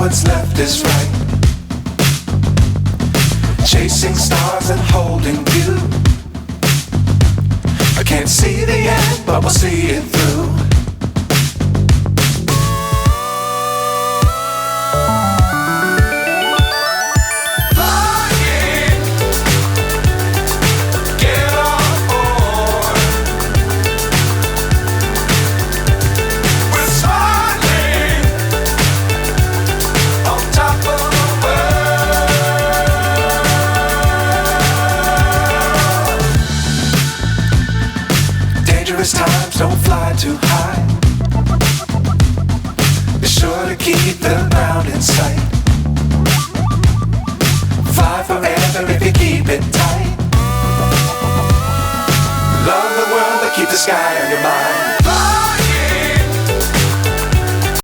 what's left is right. Chasing stars and holding you. I can't see the end, but we'll see it through. Times don't fly too high. Be sure to keep the ground in sight. Fly forever if you keep it tight. Love the world but keep the sky on your mind.